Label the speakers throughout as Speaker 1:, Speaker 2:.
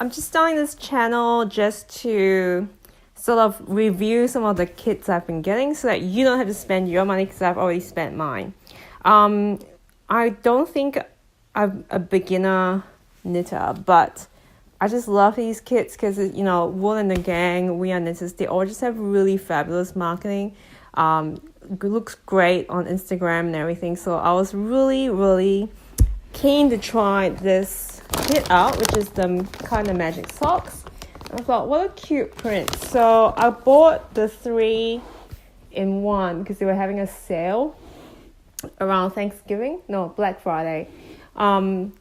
Speaker 1: I'm just starting this channel just to sort of review some of the kits I've been getting so that you don't have to spend your money because I've already spent mine. I don't think I'm a beginner knitter, but I just love these kits because, Wool and the Gang, We Are Knitters, they all just have really fabulous marketing. Looks great on Instagram and everything. So I was really, really keen to try this kit out, which is the kind of magic socks. I thought, what a cute print. So I bought the 3-in-1 because they were having a sale around Black Friday. And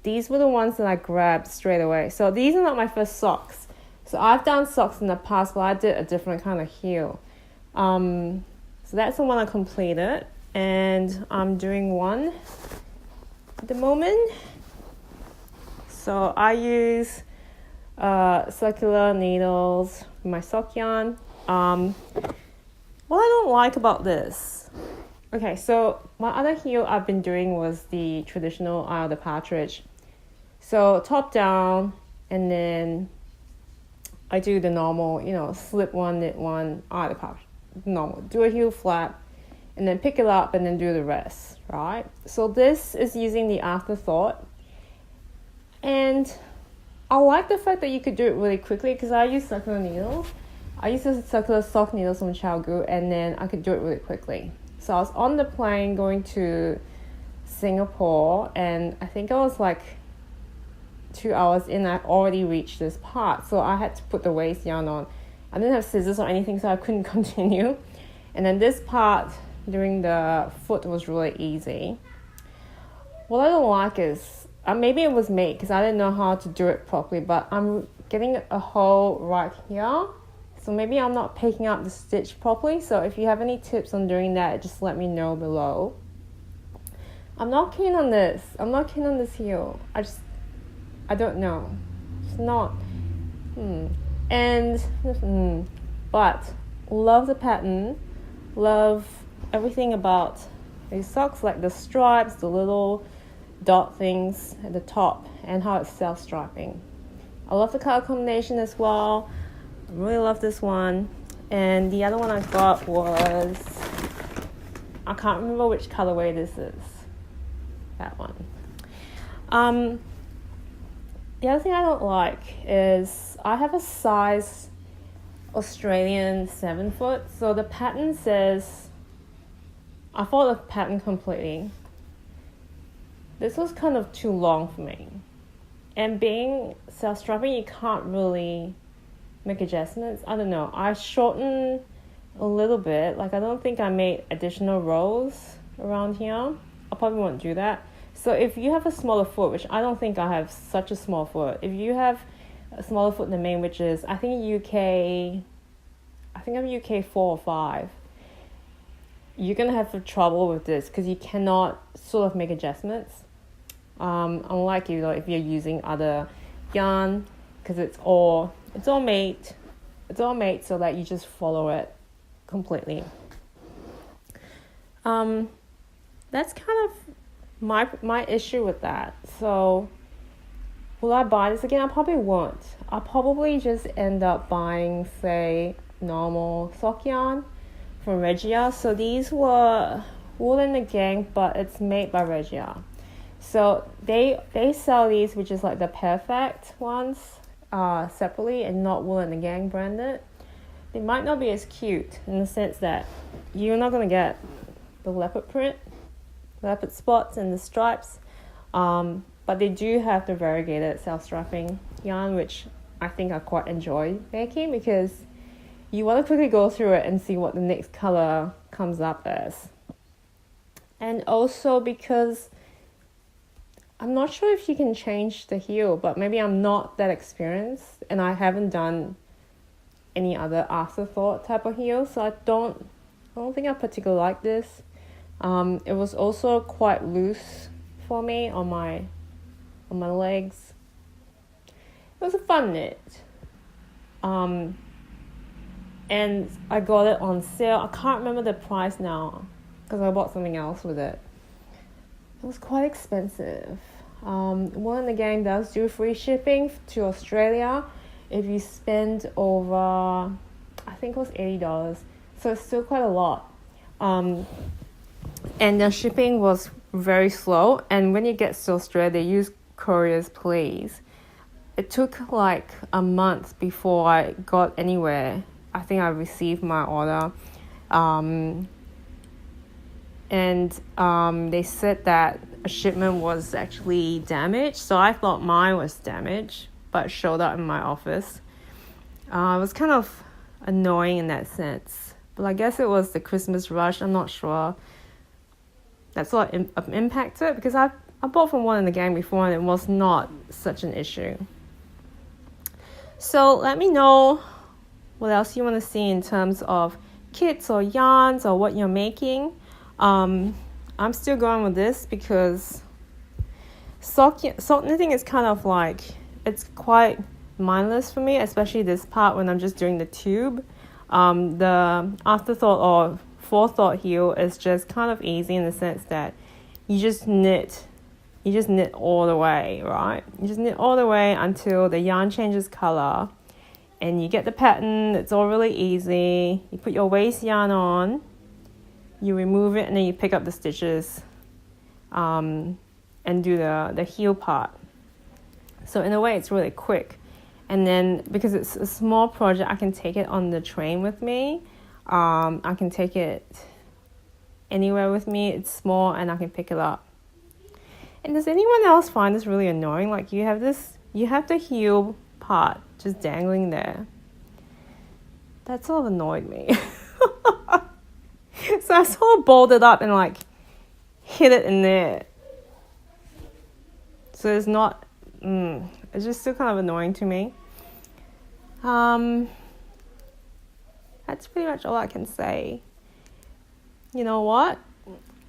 Speaker 1: these were the ones that I grabbed straight away. So these are not my first socks. So I've done socks in the past, but I did a different kind of heel. So that's the one I completed. And I'm doing one at the moment. So I use circular needles for my sock yarn. What I don't like about this. Okay, so my other heel I've been doing was the traditional Eye of the Partridge. So top down, and then I do the normal, slip one, knit one, Eye of the Partridge. Normal. Do a heel flap, and then pick it up, and then do the rest, right? So this is using the Afterthought. And I like the fact that you could do it really quickly because I use circular needles. I use the circular sock needles from Chalgu, and then I could do it really quickly. So I was on the plane going to Singapore, and I think I was like 2 hours in. I already reached this part, so I had to put the waist yarn on. I didn't have scissors or anything, so I couldn't continue. And then this part during the foot was really easy. What I don't like is, maybe it was me because I didn't know how to do it properly, but I'm getting a hole right here. So maybe I'm not picking up the stitch properly. So if you have any tips on doing that, just let me know below. I'm not keen on this. I'm not keen on this heel. I don't know. It's not. But love the pattern. Love everything about these socks, like the stripes, the little dot things at the top, and how it's self-striping. I love the color combination as well. I really love this one. And the other one I got was, I can't remember which colorway this is. That one. The other thing I don't like is I have a size Australian 7 foot. So the pattern says, I followed the pattern completely. This was kind of too long for me. And being self-striping, you can't really make adjustments. I don't know. I shortened a little bit. Like, I don't think I made additional rows around here. I probably won't do that. So if you have a smaller foot, which I don't think I have such a small foot. If you have a smaller foot than me, which is, I think I'm UK 4 or 5, you're going to have trouble with this because you cannot sort of make adjustments. Unlike, if you're using other yarn, because it's all made so that you just follow it completely. That's kind of my issue with that. So will I buy this again? I probably won't. I'll probably just end up buying, say, normal sock yarn from Regia. So these were Wool and the Gang, but it's made by Regia. So they sell these, which is like the perfect ones, separately, and not Wool and the Gang branded. They might not be as cute in the sense that you're not going to get the leopard print, leopard spots and the stripes, but they do have the variegated self-striping yarn, which I think I quite enjoy making because you want to quickly go through it and see what the next color comes up as. And also because I'm not sure if you can change the heel, but maybe I'm not that experienced and I haven't done any other Afterthought type of heel, so I don't think I particularly like this. It was also quite loose for me on my legs. It was a fun knit. And I got it on sale. I can't remember the price now because I bought something else with it. It was quite expensive. One in the Gang does do free shipping to Australia if you spend over, I think it was $80. So it's still quite a lot. And the shipping was very slow. And when it gets to Australia, they use couriers, please. It took like a month before I got anywhere. I think I received my order. They said that a shipment was actually damaged. So I thought mine was damaged, but it showed up in my office. It was kind of annoying in that sense. But I guess it was the Christmas rush. I'm not sure. That's what impacted, because I bought from One in the Gang before and it was not such an issue. So let me know what else you want to see in terms of kits or yarns or what you're making. I'm still going with this because sock knitting is kind of like, it's quite mindless for me, especially this part when I'm just doing the tube. The afterthought or forethought heel is just kind of easy in the sense that you just knit all the way, right? You just knit all the way until the yarn changes color and you get the pattern. It's all really easy. You put your waist yarn on, you remove it, and then you pick up the stitches and do the heel part. So in a way, it's really quick. And then because it's a small project, I can take it on the train with me. I can take it anywhere with me. It's small and I can pick it up. And does anyone else find this really annoying? Like you have the heel part just dangling there. That sort of annoyed me. So I sort of balled it up and like hit it in there. So it's not, it's just still kind of annoying to me. That's pretty much all I can say. You know what?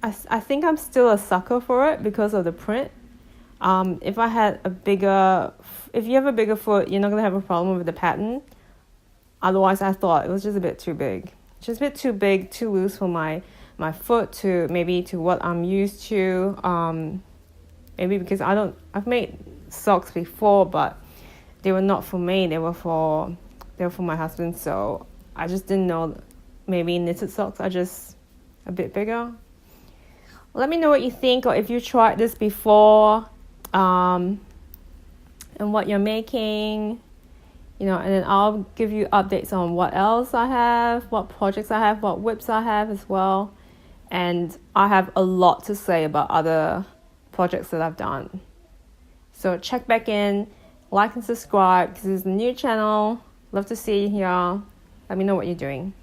Speaker 1: I think I'm still a sucker for it because of the print. If you have a bigger foot, you're not going to have a problem with the pattern. Otherwise, I thought it was just a bit too big. Just a bit too big, too loose for my foot to what I'm used to. Maybe because I've made socks before, but they were not for me. They were for my husband. So I just didn't know. Maybe knitted socks are just a bit bigger. Let me know what you think, or if you tried this before, and what you're making, and then I'll give you updates on what else I have, what projects I have, what whips I have as well. And I have a lot to say about other projects that I've done. So check back in, like and subscribe, because this is a new channel. Love to see you here. Let me know what you're doing.